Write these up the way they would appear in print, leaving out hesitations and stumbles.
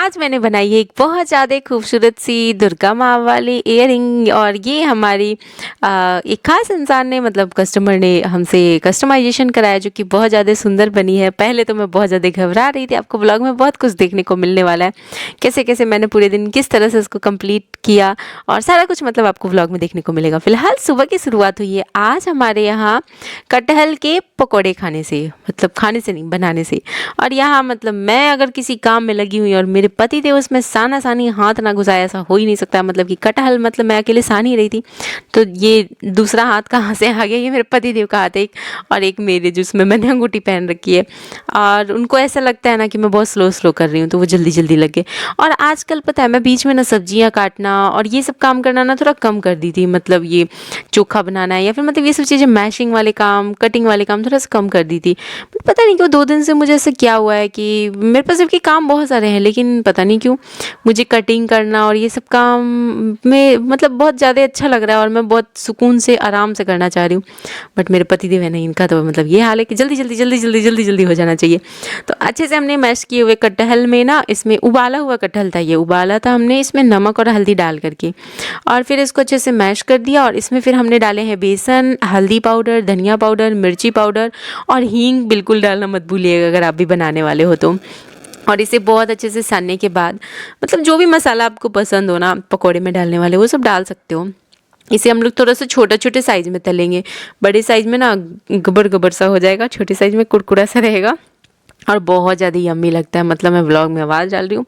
आज मैंने बनाई है एक बहुत ज़्यादा खूबसूरत सी दुर्गा माँ वाली इयररिंग। और ये हमारी एक ख़ास इंसान ने मतलब कस्टमर ने हमसे कस्टमाइजेशन कराया जो कि बहुत ज़्यादा सुंदर बनी है। पहले तो मैं बहुत ज़्यादा घबरा रही थी। आपको ब्लॉग में बहुत कुछ देखने को मिलने वाला है, कैसे कैसे मैंने पूरे दिन किस तरह से इसको कंप्लीट किया और सारा कुछ मतलब आपको ब्लॉग में देखने को मिलेगा। फिलहाल सुबह की शुरुआत हुई है आज हमारे यहाँ कटहल के पकौड़े खाने से, मतलब खाने से नहीं बनाने से। और यहाँ मतलब मैं अगर किसी काम में लगी हुई और मेरे पति थे उसमें साना सानी हाथ ना घुसाए, ऐसा हो ही नहीं सकता। मतलब कि कटहल मतलब मैं अकेले सान ही रही थी, तो ये दूसरा हाथ कहाँ से आ गया? ये मेरे पति देव का हाथ है एक, और एक मेरे जिसमें मैंने अंगूठी पहन रखी है। और उनको ऐसा लगता है ना कि मैं बहुत स्लो स्लो कर रही हूँ, तो वो जल्दी जल्दी लगे। और आजकल पता है मैं बीच में ना सब्जियाँ काटना और ये सब काम करना ना थोड़ा कम कर दी थी। मतलब ये चोखा बनाना है या फिर मतलब ये सब चीज़ें, मैशिंग वाले काम, कटिंग वाले काम थोड़ा सा कम कर दी थी। पता नहीं क्यों 2 दिन से मुझे ऐसा क्या हुआ है कि मेरे पास सबके काम बहुत सारे हैं, लेकिन पता नहीं क्यों मुझे कटिंग करना और ये सब काम में मतलब बहुत ज़्यादा अच्छा लग रहा है और मैं बहुत सुकून से आराम से करना चाह रही हूँ। बट मेरे पति देव है नहीं, इनका तो मतलब ये हाल है कि जल्दी जल्दी जल्दी जल्दी जल्दी जल्दी हो जाना चाहिए। तो अच्छे से हमने मैश किए हुए कटहल में ना, इसमें उबाला हुआ कटहल था, ये उबाला था हमने इसमें नमक और हल्दी डाल करके, और फिर इसको अच्छे से मैश कर दिया। और इसमें फिर हमने डाले हैं बेसन, हल्दी पाउडर, धनिया पाउडर, मिर्ची पाउडर और हींग बिल्कुल डालना मत भूलिएगा अगर आप भी बनाने वाले हो तो। और इसे बहुत अच्छे से सानने के बाद मतलब जो भी मसाला आपको पसंद हो ना पकौड़े में डालने वाले, वो सब डाल सकते हो। इसे हम लोग थोड़ा सा छोटे छोटे साइज़ में तलेंगे, बड़े साइज़ में ना गबर गबर सा हो जाएगा, छोटे साइज़ में कुरकुरा सा रहेगा और बहुत ज़्यादा यम्मी लगता है। मतलब मैं व्लॉग में आवाज़ डाल रही हूँ,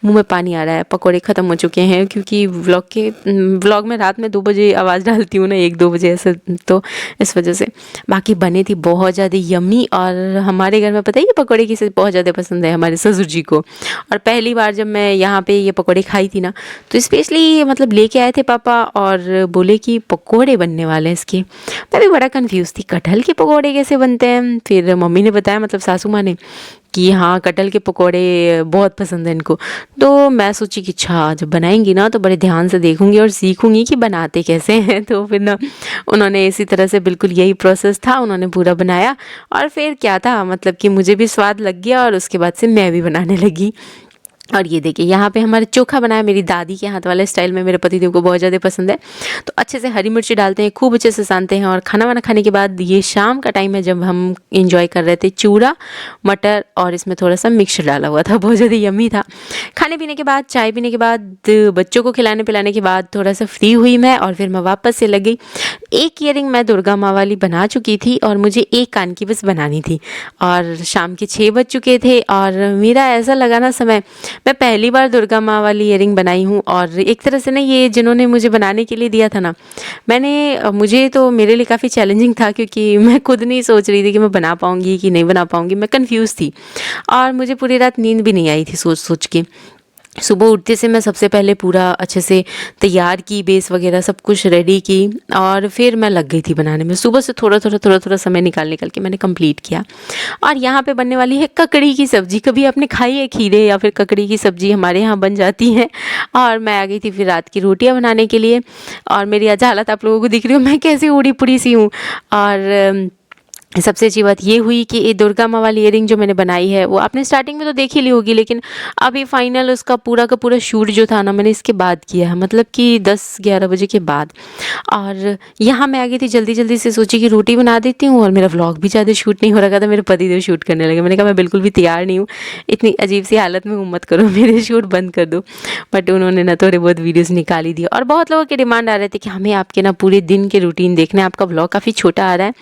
मुंह में पानी आ रहा है। पकोड़े ख़त्म हो चुके हैं क्योंकि व्लॉग में रात में 2 बजे आवाज़ डालती हूँ ना, 1-2 बजे ऐसे, तो इस वजह से। बाकी बने थी बहुत ज़्यादा यम्मी। और हमारे घर में पता है ये पकोड़े किसे बहुत ज़्यादा पसंद है? हमारे ससुर जी को। और पहली बार जब मैं यहाँ पे ये पकोड़े खाई थी ना, तो स्पेशली मतलब लेके आए थे पापा और बोले कि पकोड़े बनने वाले हैं इसके। मैं भी बड़ा कन्फ्यूज़ थी, कटहल के पकोड़े कैसे बनते हैं? फिर मम्मी ने बताया, मतलब सासू माँ ने, कि हाँ कटहल के पकोड़े बहुत पसंद है इनको। तो मैं सोची कि अच्छा जब बनाएंगी ना तो बड़े ध्यान से देखूंगी और सीखूंगी कि बनाते कैसे हैं। तो फिर ना उन्होंने इसी तरह से, बिल्कुल यही प्रोसेस था, उन्होंने पूरा बनाया। और फिर क्या था, मतलब कि मुझे भी स्वाद लग गया और उसके बाद से मैं भी बनाने लगी। और ये देखिए यहाँ पे हमारे चोखा बनाया मेरी दादी के हाथ वाले स्टाइल में, मेरे पति देव को बहुत ज़्यादा पसंद है। तो अच्छे से हरी मिर्ची डालते हैं, खूब अच्छे से सानते हैं। और खाना वाना खाने के बाद ये शाम का टाइम है जब हम इंजॉय कर रहे थे चूड़ा मटर, और इसमें थोड़ा सा मिक्सर डाला हुआ था, बहुत ज़्यादा यम्मी था। खाने पीने के बाद, चाय पीने के बाद, बच्चों को खिलाने पिलाने के बाद थोड़ा सा फ्री हुई मैं, और फिर मैं वापस से लग गई। एक ईयरिंग मैं दुर्गा माँ वाली बना चुकी थी और मुझे एक कान की बस बनानी थी। और शाम के 6 बज चुके थे और मेरा ऐसा लगा ना समय, मैं पहली बार दुर्गा माँ वाली इयरिंग बनाई हूँ। और एक तरह से ना ये जिन्होंने मुझे बनाने के लिए दिया था ना, मुझे तो मेरे लिए काफ़ी चैलेंजिंग था क्योंकि मैं खुद नहीं सोच रही थी कि मैं बना पाऊँगी कि नहीं बना पाऊँगी। मैं कंफ्यूज थी और मुझे पूरी रात नींद भी नहीं आई थी सोच सोच के। सुबह उठते से मैं सबसे पहले पूरा अच्छे से तैयार की, बेस वगैरह सब कुछ रेडी की, और फिर मैं लग गई थी बनाने में। सुबह से थोड़ा समय निकाल निकाल के मैंने कंप्लीट किया। और यहाँ पे बनने वाली है ककड़ी की सब्ज़ी। कभी आपने खाई है खीरे या फिर ककड़ी की सब्ज़ी? हमारे यहाँ बन जाती है। और मैं आ गई थी फिर रात की रोटियाँ बनाने के लिए। और मेरी आज हालत आप लोगों को दिख रही हो, मैं कैसी उड़ी पुड़ी सी हूँ। और सबसे अच्छी बात ये हुई कि ये दुर्गा माँ वाली इयरिंग जो मैंने बनाई है वो आपने स्टार्टिंग में तो देख ही ली होगी, लेकिन अभी फाइनल उसका पूरा का पूरा शूट जो था ना, मैंने इसके बाद किया है, मतलब कि 10-11 बजे के बाद। और यहाँ मैं आ गई थी जल्दी जल्दी से, सोची कि रोटी बना देती हूँ। और मेरा व्लॉग भी ज़्यादा शूट नहीं हो रहा था, मेरे पति देव शूट करने लगे। मैंने कहा मैं बिल्कुल भी तैयार नहीं हूँ, इतनी अजीब सी हालत में हूँ, मत करो, मेरे शूट बंद कर दो। बट उन्होंने ना थोड़े बहुत वीडियोज़ निकाली दी। और बहुत लोगों के डिमांड आ रहे थे कि हमें आपके ना पूरे दिन के रूटीन देखना है, आपका व्लॉग काफ़ी छोटा आ रहा है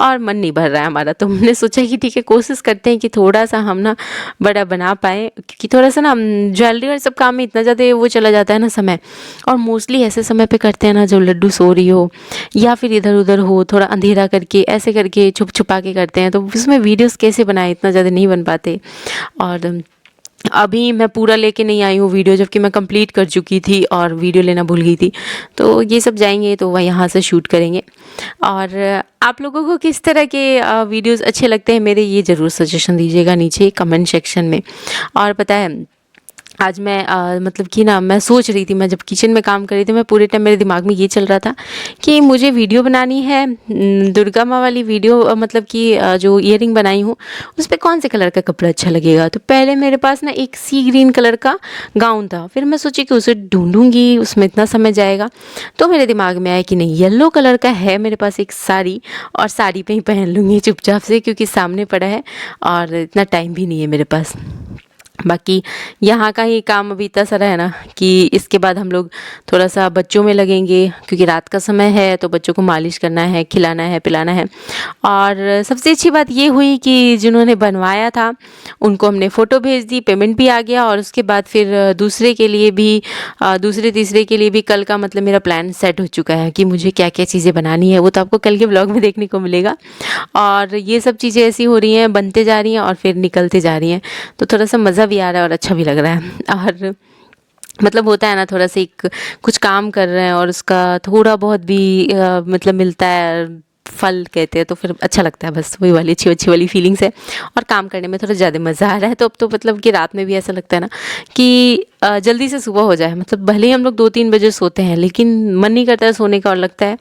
और मन नहीं भर रहा है हमारा। तो हमने सोचा कि ठीक है, कोशिश करते हैं कि थोड़ा सा हम ना बड़ा बना पाएँ, क्योंकि थोड़ा सा ना ज्वेलरी और सब काम में इतना ज़्यादा वो चला जाता है ना समय। और मोस्टली ऐसे समय पे करते हैं ना जब लड्डू सो रही हो या फिर इधर उधर हो, थोड़ा अंधेरा करके ऐसे करके छुप छुपा के करते हैं, तो उसमें वीडियोस कैसे बनाए, इतना ज़्यादा नहीं बन पाते। और अभी मैं पूरा लेके नहीं आई हूँ वीडियो, जबकि मैं कंप्लीट कर चुकी थी और वीडियो लेना भूल गई थी। तो ये सब जाएंगे तो वह यहाँ से शूट करेंगे। और आप लोगों को किस तरह के वीडियोस अच्छे लगते हैं मेरे, ये ज़रूर सजेशन दीजिएगा नीचे कमेंट सेक्शन में। और पता है आज मैं मतलब कि ना मैं सोच रही थी, मैं जब किचन में काम कर रही थी, मैं पूरे टाइम मेरे दिमाग में ये चल रहा था कि मुझे वीडियो बनानी है, दुर्गा माँ वाली वीडियो, मतलब कि जो ईयरिंग बनाई हूँ उस पे कौन से कलर का कपड़ा अच्छा लगेगा। तो पहले मेरे पास ना एक सी ग्रीन कलर का गाउन था, फिर मैं सोची कि उसे ढूंढूंगी, उसमें इतना समय जाएगा। तो मेरे दिमाग में आया कि नहीं, येलो कलर का है मेरे पास एक साड़ी, और साड़ी पे ही पहन लूँगी चुपचाप से, क्योंकि सामने पड़ा है और इतना टाइम भी नहीं है मेरे पास। बाकी यहाँ का ही काम अभी इतना सारा है ना कि इसके बाद हम लोग थोड़ा सा बच्चों में लगेंगे, क्योंकि रात का समय है तो बच्चों को मालिश करना है, खिलाना है, पिलाना है। और सबसे अच्छी बात ये हुई कि जिन्होंने बनवाया था उनको हमने फ़ोटो भेज दी, पेमेंट भी आ गया। और उसके बाद फिर दूसरे के लिए भी, दूसरे तीसरे के लिए भी कल का मतलब मेरा प्लान सेट हो चुका है कि मुझे क्या क्या चीज़ें बनानी है, वो तो आपको कल के ब्लॉग में देखने को मिलेगा। और ये सब चीज़ें ऐसी हो रही हैं, बनते जा रही हैं और फिर निकलते जा रही हैं, तो थोड़ा सा मज़ा भी आ रहा है और अच्छा भी लग रहा है। और मतलब होता है ना, थोड़ा सा एक कुछ काम कर रहे हैं और उसका थोड़ा बहुत भी मतलब मिलता है, फल कहते हैं, तो फिर अच्छा लगता है। बस वही वाली अच्छी अच्छी वाली फीलिंग्स है, और काम करने में थोड़ा ज़्यादा मज़ा आ रहा है। तो अब तो मतलब कि रात में भी ऐसा लगता है ना कि जल्दी से सुबह हो जाए। मतलब भले ही हम लोग 2-3 बजे सोते हैं, लेकिन मन नहीं करता है सोने का, और लगता है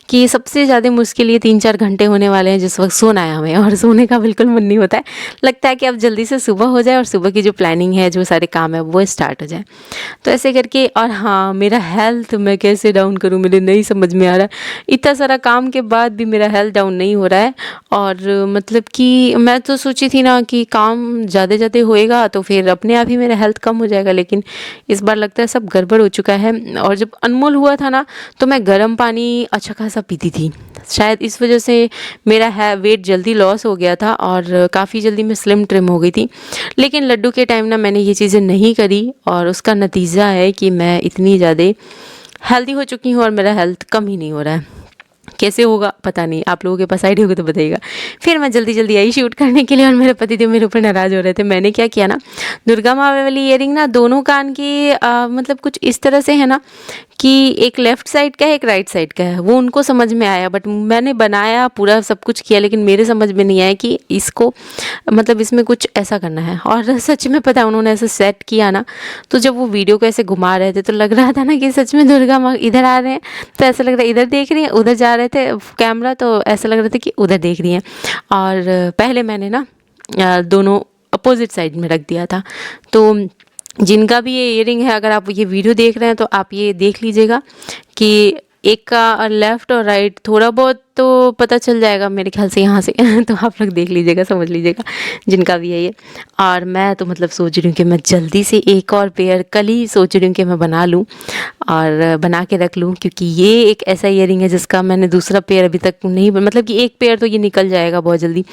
कि सबसे ज़्यादा मुश्किल ये 3-4 घंटे होने वाले हैं जिस वक्त सोना है हमें, और सोने का बिल्कुल मन नहीं होता है। लगता है कि अब जल्दी से सुबह हो जाए और सुबह की जो प्लानिंग है, जो सारे काम है, वो स्टार्ट हो जाए। तो ऐसे करके, और हाँ, मेरा हेल्थ मैं कैसे डाउन करूँ, मुझे नहीं समझ में आ रहा है। इतना सारा काम के बाद भी मेरा हेल्थ डाउन नहीं हो रहा है। और मतलब कि मैं तो सोची थी ना कि काम ज़्यादा ज़्यादा होएगा तो फिर अपने आप ही मेरा हेल्थ कम हो जाएगा, लेकिन इस बार लगता है सब गड़बड़ हो चुका है। और जब अनमोल हुआ था ना, तो मैं गर्म पानी अच्छा खासा पीती थी, शायद इस वजह से मेरा है वेट जल्दी लॉस हो गया था और काफ़ी जल्दी मैं स्लिम ट्रिम हो गई थी। लेकिन लड्डू के टाइम ना मैंने ये चीज़ें नहीं करी, और उसका नतीजा है कि मैं इतनी ज़्यादा हेल्दी हो चुकी हूँ और मेरा हेल्थ कम ही नहीं हो रहा है। कैसे होगा पता नहीं, आप लोगों के पास आइडिया होगा तो बताइएगा। फिर मैं जल्दी जल्दी आई शूट करने के लिए, और मेरे पति देव मेरे ऊपर नाराज़ हो रहे थे। मैंने क्या किया ना, दुर्गा माँ वाली ईयरिंग ना दोनों कान की मतलब कुछ इस तरह से है ना कि एक लेफ़्ट साइड का है, एक राइट साइड का है, वो उनको समझ में आया। बट मैंने बनाया पूरा सब कुछ किया, लेकिन मेरे समझ में नहीं आया कि इसको मतलब इसमें कुछ ऐसा करना है। और सच में पता है, उन्होंने ऐसे सेट किया ना, तो जब वो वीडियो को ऐसे घुमा रहे थे तो लग रहा था ना कि सच में दुर्गा माँ इधर आ रहे हैं, तो ऐसा लग रहा है इधर देख रही हैं, उधर जा रहे थे कैमरा तो ऐसा लग रहा था कि उधर देख रही हैं। और पहले मैंने ना दोनों अपोजिट साइड में रख दिया था। तो जिनका भी ये ईयरिंग है, अगर आप ये वीडियो देख रहे हैं तो आप ये देख लीजिएगा कि एक का लेफ़्ट और राइट थोड़ा बहुत तो पता चल जाएगा मेरे ख्याल से यहाँ से तो आप लोग देख लीजिएगा, समझ लीजिएगा जिनका भी है ये। और मैं तो मतलब सोच रही हूँ कि मैं जल्दी से एक और पेयर कल ही सोच रही हूँ कि मैं बना लूँ और बना के रख लूँ, क्योंकि ये एक ऐसा ईयरिंग है जिसका मैंने दूसरा पेयर अभी तक नहीं, मतलब कि एक पेयर तो ये निकल जाएगा बहुत जल्दी,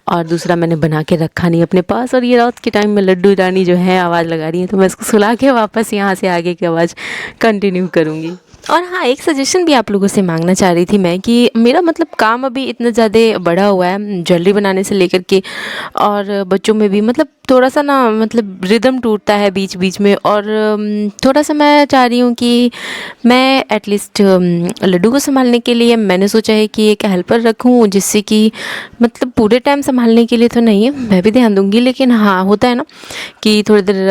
और दूसरा मैंने बना के रखा नहीं अपने पास। और ये रात के टाइम में लड्डू रानी जो है आवाज़ लगा रही है, तो मैं इसको सुला के वापस यहाँ से आगे की आवाज़ कंटिन्यू करूँगी। और हाँ, एक सजेशन भी आप लोगों से मांगना चाह रही थी मैं कि मेरा मतलब काम अभी इतना ज़्यादा बढ़ा हुआ है, ज्वेलरी बनाने से लेकर के, और बच्चों में भी मतलब थोड़ा सा ना मतलब रिदम टूटता है बीच बीच में। और थोड़ा सा मैं चाह रही हूँ कि मैं एटलीस्ट लड्डू को संभालने के लिए मैंने सोचा है कि एक हेल्पर रखूँ, जिससे कि मतलब पूरे टाइम संभालने के लिए तो नहीं है, मैं भी ध्यान दूँगी, लेकिन हाँ होता है ना कि थोड़ी देर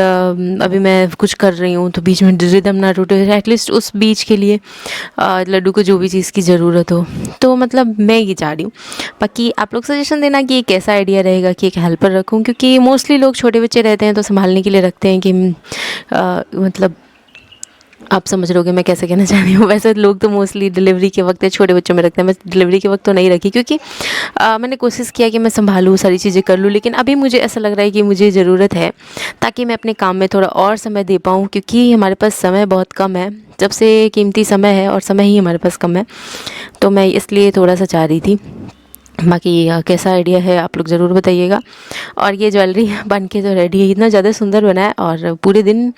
अभी मैं कुछ कर रही हूँ तो बीच में रिदम ना टूटे, एटलीस्ट उस बीच के लिए लड्डू को जो भी चीज़ की ज़रूरत हो। तो मतलब मैं ये चाह रही हूँ। बाकी आप लोग सजेशन देना कि ये कैसा आइडिया रहेगा कि एक हेल्पर रखूँ, क्योंकि मोस्टली लोग छोटे बच्चे रहते हैं तो संभालने के लिए रखते हैं कि मतलब आप समझ रहे होगे मैं कैसे कहना चाह रही हूँ। वैसे लोग तो मोस्टली डिलीवरी के वक्त या छोटे बच्चों में रखते हैं, मैं डिलीवरी के वक्त तो नहीं रखी, क्योंकि मैंने कोशिश किया कि मैं संभालूँ, सारी चीज़ें कर लूँ, लेकिन अभी मुझे ऐसा लग रहा है कि मुझे ज़रूरत है ताकि मैं अपने काम में थोड़ा और समय दे पाऊँ, क्योंकि हमारे पास समय बहुत कम है, सबसे कीमती समय है और समय ही हमारे पास कम है। तो मैं इसलिए थोड़ा सा चाह रही थी। बाकी कैसा आइडिया है आप लोग ज़रूर बताइएगा। और ये ज्वेलरी बन के तो रेडी है, इतना ज़्यादा सुंदर बना है, और पूरे दिन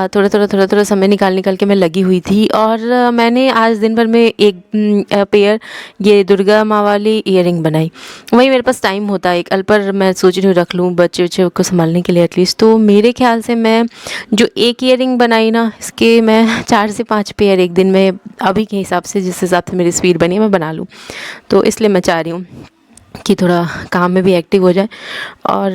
थोड़ा समय निकाल के मैं लगी हुई थी। और मैंने आज दिन भर में एक पेयर ये दुर्गा माँ वाली ईयरिंग बनाई। वही मेरे पास टाइम होता है एक अल्पर, मैं सोच रही हूँ रख लूँ बच्चे उच्चे को संभालने के लिए एटलीस्ट। तो मेरे ख्याल से मैं जो एक ईयरिंग बनाई ना, इसके मैं 4 से 5 पेयर एक दिन में अभी के हिसाब से, जिस हिसाब से मेरी स्पीड बनी है, मैं बना लूँ। तो इसलिए मैं चाह रही हूँ कि थोड़ा काम में भी एक्टिव हो जाए। और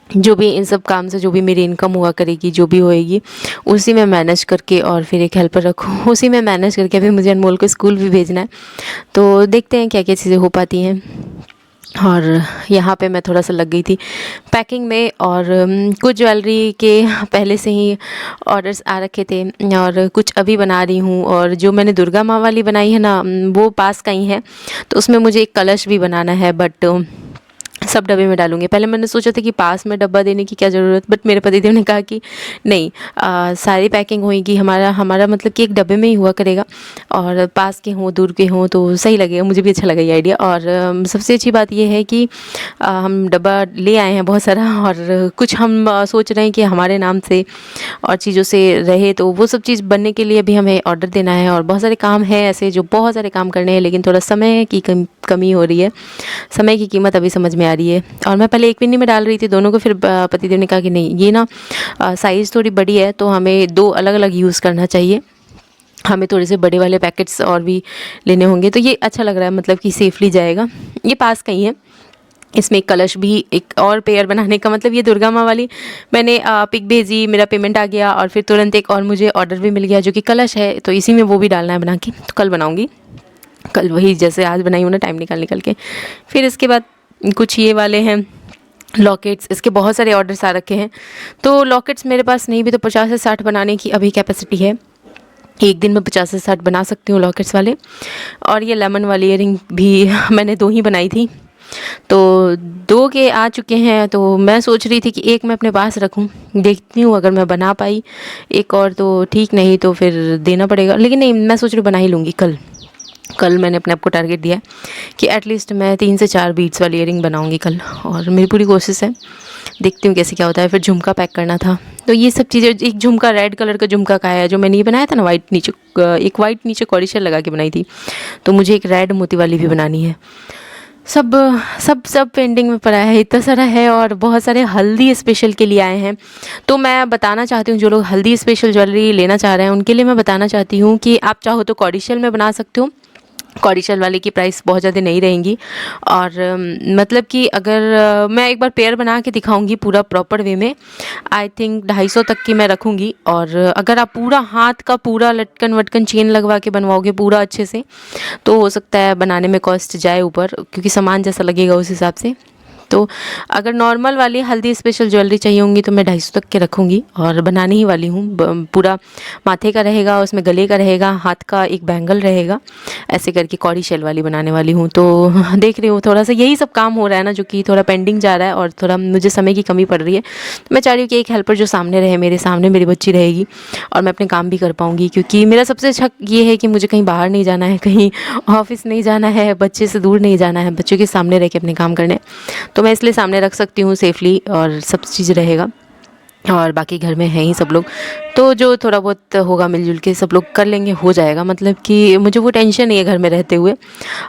जो भी इन सब काम से जो भी मेरी इनकम हुआ करेगी, जो भी होएगी, उसी में मैनेज करके, और फिर एक हेल्पर रखूँ उसी में मैनेज करके अभी मुझे अनमोल को स्कूल भी भेजना है। तो देखते हैं क्या क्या चीज़ें हो पाती हैं। और यहाँ पे मैं थोड़ा सा लग गई थी पैकिंग में, और कुछ ज्वेलरी के पहले से ही ऑर्डर्स आ रखे थे, और कुछ अभी बना रही हूँ। और जो मैंने दुर्गा माँ वाली बनाई है ना, वो पास का ही है, तो उसमें मुझे एक कलश भी बनाना है, बट सब डब्बे में डालूंगी। पहले मैंने सोचा था कि पास में डब्बा देने की क्या ज़रूरत, बट मेरे पतिदेव ने कहा कि नहीं, सारी पैकिंग होएगी, हमारा हमारा मतलब कि एक डब्बे में ही हुआ करेगा, और पास के हों दूर के हों तो सही लगेगा। मुझे भी अच्छा लगा ये आइडिया। और सबसे अच्छी बात ये है कि हम डब्बा ले आए हैं बहुत सारा, और कुछ हम सोच रहे हैं कि हमारे नाम से और चीज़ों से रहे, तो वो सब चीज़ बनने के लिए भी हमें ऑर्डर देना है। और बहुत सारे काम हैं ऐसे जो बहुत सारे काम करने हैं, लेकिन थोड़ा समय की कमी हो रही है। समय की कीमत अभी समझ में आ रही है। और मैं पहले एक पिन्नी में डाल रही थी दोनों को, फिर पतिदेव ने कहा कि नहीं, ये ना साइज़ थोड़ी बड़ी है, तो हमें 2 अलग अलग यूज़ करना चाहिए, हमें थोड़े से बड़े वाले पैकेट्स और भी लेने होंगे। तो ये अच्छा लग रहा है, मतलब कि सेफली जाएगा। ये पास का ही है। इसमें एक कलश भी, एक और पेयर बनाने का, मतलब ये दुर्गा माँ वाली मैंने पिक भेजी, मेरा पेमेंट आ गया, और फिर तुरंत एक और मुझे ऑर्डर भी मिल गया जो कि कलश है, तो इसी में वो भी डालना है बना के। तो कल बनाऊँगी, कल वही जैसे आज बनाई हूँ ना, टाइम निकाल के। फिर इसके बाद कुछ ये वाले हैं लॉकेट्स, इसके बहुत सारे ऑर्डर्स आ रखे हैं। तो लॉकेट्स मेरे पास नहीं भी तो 50 से 60 बनाने की अभी कैपेसिटी है। एक दिन में 50 से 60 बना सकती हूँ लॉकेट्स वाले। और ये लेमन वाली ईयरिंग भी मैंने 2 ही बनाई थी, तो 2 के आ चुके हैं। तो मैं सोच रही थी कि एक मैं अपने पास रखूं, देखती हूँ अगर मैं बना पाई एक और तो ठीक, नहीं तो फिर देना पड़ेगा। लेकिन नहीं, मैं सोच रही हूँ बना ही लूँगी कल मैंने अपने आप को टारगेट दिया है कि एटलीस्ट मैं 3 से 4 बीट्स वाली ईयरिंग बनाऊंगी कल, और मेरी पूरी कोशिश है। देखती हूँ कैसे क्या होता है। फिर झुमका पैक करना था, तो ये सब चीज़ें, एक झुमका रेड कलर का झुमका का है जो मैंने ये बनाया था ना, वाइट नीचे, एक वाइट नीचे कॉर्डिशल लगा के बनाई थी, तो मुझे एक रेड मोती वाली भी बनानी है। सब सब सब पेंडिंग में पड़ा है, इतना सारा है। और बहुत सारे हल्दी स्पेशल के लिए आए हैं, तो मैं बताना चाहती हूँ जो लोग हल्दी स्पेशल ज्वेलरी लेना चाह रहे हैं उनके लिए मैं बताना चाहती हूँ कि आप चाहो तो कॉर्डिशल में बना सकते हो। कॉर्डिशल वाले की प्राइस बहुत ज़्यादा नहीं रहेंगी। और मतलब कि अगर मैं एक बार पेयर बना के दिखाऊंगी पूरा प्रॉपर वे में, आई थिंक 250 तक की मैं रखूँगी। और अगर आप पूरा हाथ का पूरा लटकन वटकन चेन लगवा के बनवाओगे पूरा अच्छे से, तो हो सकता है बनाने में कॉस्ट जाए ऊपर, क्योंकि सामान जैसा लगेगा उस हिसाब से। तो अगर नॉर्मल वाली हल्दी स्पेशल ज्वेलरी चाहिए होंगी तो मैं 250 तक के रखूँगी, और बनाने ही वाली हूँ। पूरा माथे का रहेगा, उसमें गले का रहेगा, हाथ का एक बैंगल रहेगा, ऐसे करके कौड़ी शेल वाली बनाने वाली हूँ। तो देख रही हूँ थोड़ा सा यही सब काम हो रहा है ना, जो कि थोड़ा पेंडिंग जा रहा है, और थोड़ा मुझे समय की कमी पड़ रही है। तो मैं चाह रही हूँ कि एक हेल्पर जो सामने रहे, मेरे सामने मेरी बच्ची रहेगी, और मैं अपने काम भी कर पाऊँगी। क्योंकि मेरा सबसे अच्छा ये है कि मुझे कहीं बाहर नहीं जाना है, कहीं ऑफिस नहीं जाना है, बच्चे से दूर नहीं जाना है, बच्चों के सामने रह के अपने काम करने। तो मैं इसलिए सामने रख सकती हूँ सेफली, और सब चीज़ रहेगा। और बाकी घर में हैं ही सब लोग, तो जो थोड़ा बहुत होगा मिलजुल के सब लोग कर लेंगे, हो जाएगा। मतलब कि मुझे वो टेंशन नहीं है घर में रहते हुए।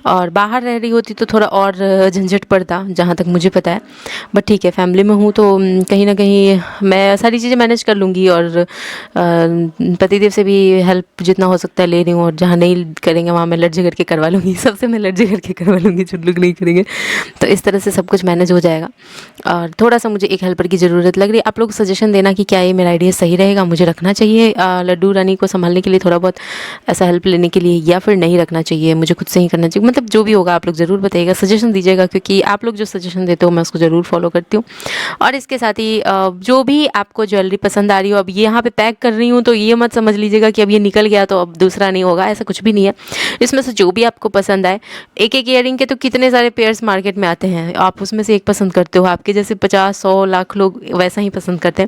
और बाहर रह रही होती तो थोड़ा और झंझट पड़ता, जहाँ तक मुझे पता है। बट ठीक है, फैमिली में हूँ तो कहीं ना कहीं मैं सारी चीज़ें मैनेज कर लूँगी। और पतिदेव से भी हेल्प जितना हो सकता है ले रही हूँ, और जहाँ नहीं करेंगे वहाँ मैं लड़ झगड़ के करवा लूँगी, सबसे मैं लड़ झगड़ के करवा लूँगी जो लोग नहीं करेंगे। तो इस तरह से सब कुछ मैनेज हो जाएगा। और थोड़ा सा मुझे एक हेल्पर की ज़रूरत लग रही है। आप लोग सजेशन देना कि क्या ये मेरा आइडिया सही रहेगा, मुझे रखना चाहिए लड्डू रानी को संभालने के लिए थोड़ा बहुत ऐसा हेल्प लेने के लिए, या फिर नहीं रखना चाहिए, मुझे खुद से ही करना चाहिए। मतलब जो भी होगा आप लोग ज़रूर बताइएगा, सजेशन दीजिएगा, क्योंकि आप लोग जो सजेशन देते हो मैं उसको ज़रूर फॉलो करती हूँ। और इसके साथ ही जो भी आपको ज्वेलरी पसंद आ रही हो, अब ये यहाँ पे पैक कर रही हूँ तो ये मत समझ लीजिएगा कि अब ये निकल गया तो अब दूसरा नहीं होगा, ऐसा कुछ भी नहीं है। इसमें से जो भी आपको पसंद आए, एक एक ईयरिंग के तो कितने सारे पेयर्स मार्केट में आते हैं, आप उसमें से एक पसंद करते हो, आपके जैसे 50-100 लाख लोग वैसा ही पसंद करते हैं।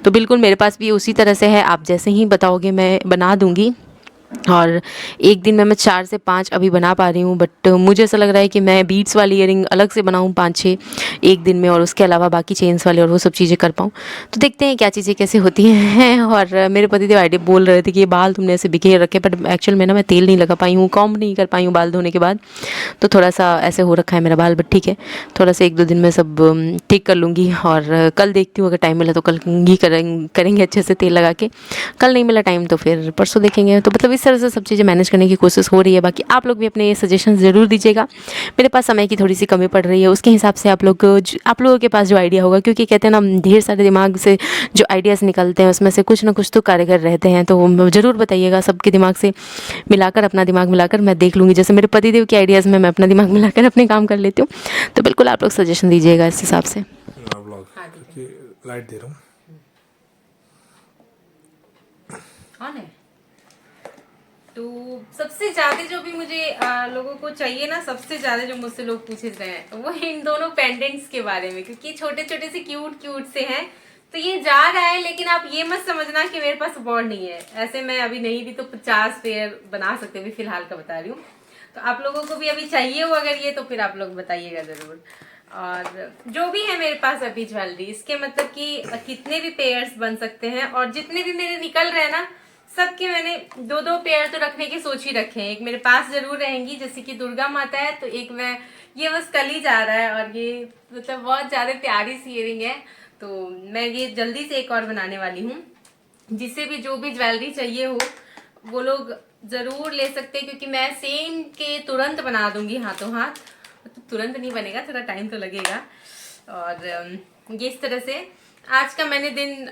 तो बिल्कुल मेरे पास भी उसी तरह से है, आप जैसे ही बताओगे मैं बना दूंगी। और एक दिन में मैं 4 से 5 अभी बना पा रही हूँ, बट मुझे ऐसा लग रहा है कि मैं बीट्स वाली ईयरिंग अलग से बनाऊँ 5-6 एक दिन में, और उसके अलावा बाकी चेन्स वाले और वो सब चीज़ें कर पाऊँ। तो देखते हैं क्या चीज़ें कैसे होती हैं। और मेरे पतिदेव आइडिया बोल रहे थे कि ये बाल तुमने ऐसे बिखेर रखे, बट एक्चुअल में ना मैं तेल नहीं लगा पाई हूँ, कॉम्ब नहीं कर पाई हूँ बाल धोने के बाद, तो थोड़ा सा ऐसे हो रखा है मेरा बाल। बट ठीक है, थोड़ा सा 1-2 दिन में सब ठीक कर लूँगी। और कल देखती हूँ, अगर टाइम मिला तो कल ही करेंगे अच्छे से तेल लगा के। कल नहीं मिला टाइम तो फिर परसों देखेंगे। तो मतलब इस तरह से सब चीज़ें मैनेज करने की कोशिश हो रही है। बाकी आप लोग भी अपने सजेशन ज़रूर दीजिएगा। मेरे पास समय की थोड़ी सी कमी पड़ रही है, उसके हिसाब से आप लोगों के पास जो आइडिया होगा, क्योंकि कहते हैं ना ढेर सारे दिमाग से जो आइडियाज़ निकलते हैं उसमें से कुछ ना कुछ तो कारगर रहते हैं। तो ज़रूर बताइएगा, सबके दिमाग से मिलाकर, अपना दिमाग मिलाकर मैं देख लूँगी। जैसे मेरे पतिदेव के आइडियाज़ में मैं अपना दिमाग मिलाकर अपने काम कर लेती हूँ। तो बिल्कुल आप लोग सजेशन दीजिएगा इस हिसाब से। लाइट दे रहा हूँ। ऑन है। तो सबसे ज़्यादा जो भी मुझे लोगों को चाहिए ना, सबसे ज़्यादा जो मुझसे लोग पूछ रहे हैं वो इन दोनों पेंडेंट्स के बारे में, क्योंकि छोटे छोटे से क्यूट से हैं। तो ये जा रहा है, लेकिन आप ये मत समझना कि मेरे पास बॉर्ड नहीं है। ऐसे मैं अभी नहीं भी तो 50 पेयर बना सकते, भी फिलहाल का बता रही हूँ। तो आप लोगों को भी अभी चाहिए हो अगर ये, तो फिर आप लोग बताइएगा ज़रूर। और जो भी है मेरे पास अभी ज्वेलरी, इसके मतलब कि कितने भी पेयर्स बन सकते हैं। और जितने भी मेरे निकल रहे हैं ना, सबके मैंने 2-2 पेयर तो रखने की सोच ही रखे हैं। एक मेरे पास जरूर रहेंगी, जैसे कि दुर्गा माता है, तो एक मैं, ये बस कल ही जा रहा है। और ये मतलब बहुत ज्यादा प्यारी सी इयरिंग है, तो मैं ये जल्दी से एक और बनाने वाली हूँ। जिसे भी जो भी ज्वेलरी चाहिए हो वो लोग जरूर ले सकते हैं, क्योंकि मैं सेम के तुरंत बना दूंगी हाथों हाथ। तो तुरंत नहीं बनेगा, थोड़ा टाइम तो लगेगा। और ये इस तरह से आज का मैंने दिन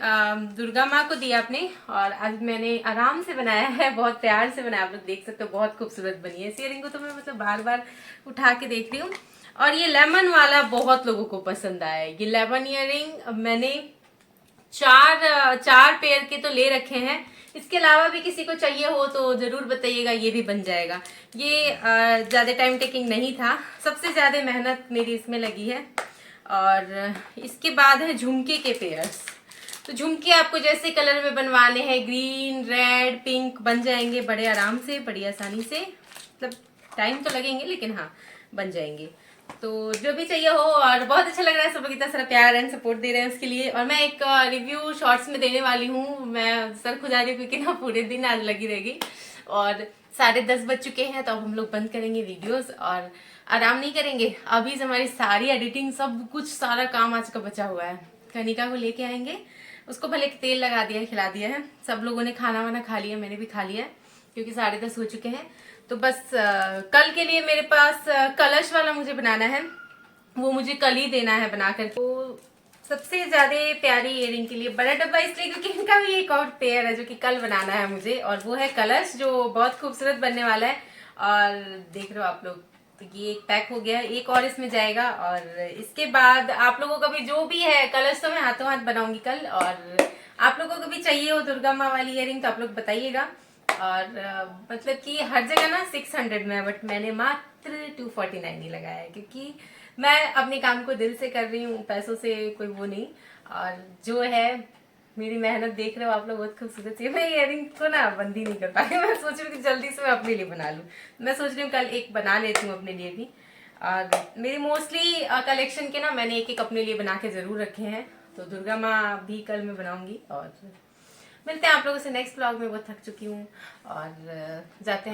दुर्गा माँ को दिया अपने, और आज मैंने आराम से बनाया है, बहुत प्यार से बनाया। आप लोग देख सकते हो, बहुत खूबसूरत बनी है। इस इयरिंग को तो मैं मतलब बार बार उठा के देख रही हूँ। और ये लेमन वाला बहुत लोगों को पसंद आया है। ये लेमन इयरिंग मैंने चार पेयर के तो ले रखे हैं। इसके अलावा भी किसी को चाहिए हो तो जरूर बताइएगा, ये भी बन जाएगा। ये ज्यादा टाइम टेकिंग नहीं था, सबसे ज्यादा मेहनत मेरी इसमें लगी है। और इसके बाद है झुमके के पेयर्स। तो झुमके आपको जैसे कलर में बनवाने हैं, ग्रीन, रेड, पिंक, बन जाएंगे बड़े आराम से, बड़ी आसानी से। मतलब टाइम तो लगेंगे, लेकिन हाँ बन जाएंगे। तो जो भी चाहिए हो। और बहुत अच्छा लग रहा है, सब लोग इतना सारा प्यार एंड सपोर्ट दे रहे हैं उसके लिए। और मैं एक रिव्यू शॉर्ट्स में देने वाली हूँ। मैं सर खुजा रही हूँ, क्योंकि ना पूरे दिन आज लगी रहेगी। और 10:30 बज चुके हैं, तो अब हम लोग बंद करेंगे वीडियोस और आराम नहीं करेंगे। अभी से हमारी सारी एडिटिंग, सब कुछ, सारा काम आज का बचा हुआ है। कनिका को लेके आएंगे, उसको भले तेल लगा दिया है, खिला दिया है। सब लोगों ने खाना वाना खा लिया, मैंने भी खा लिया है, क्योंकि 10:30 हो चुके हैं। तो बस कल के लिए मेरे पास कलश वाला मुझे बनाना है, वो मुझे कल ही देना है बनाकर। तो सबसे ज्यादा प्यारी इयरिंग के लिए बड़ा डब्बा इसलिए क्योंकि इनका भी एक और पेयर है जो कि कल बनाना है मुझे, और वो है कलश, जो बहुत खूबसूरत बनने वाला है। और देख रहे हो आप लोग, तो ये एक पैक हो गया, एक और इसमें जाएगा। और इसके बाद आप लोगों का भी जो भी है कलश, तो मैं हाथों हाथ बनाऊंगी कल। और आप लोगों को भी चाहिए हो दुर्गा माँ वाली इयरिंग, तो आप लोग बताइएगा। और मतलब कि हर जगह ना 600 में है, बट मैंने मात्र 249 ही लगाया है, क्योंकि मैं अपने काम को दिल से कर रही हूँ, पैसों से कोई वो नहीं। और जो है मेरी मेहनत देख रहे हो आप लोग, बहुत खूबसूरत सी। मैं इयरिंग को ना बंद ही नहीं कर पाई। मैं सोच रही हूँ कि जल्दी से मैं अपने लिए बना लूँ। मैं सोच रही हूँ कल एक बना लेती हूँ अपने लिए भी। और मेरी मोस्टली कलेक्शन के ना मैंने एक एक अपने लिए बना के जरूर रखे हैं। तो दुर्गा माँ भी कल मैं बनाऊंगी। और मिलते हैं आप लोगों से नेक्स्ट ब्लॉग में। बहुत थक चुकी हूँ और जाते हैं।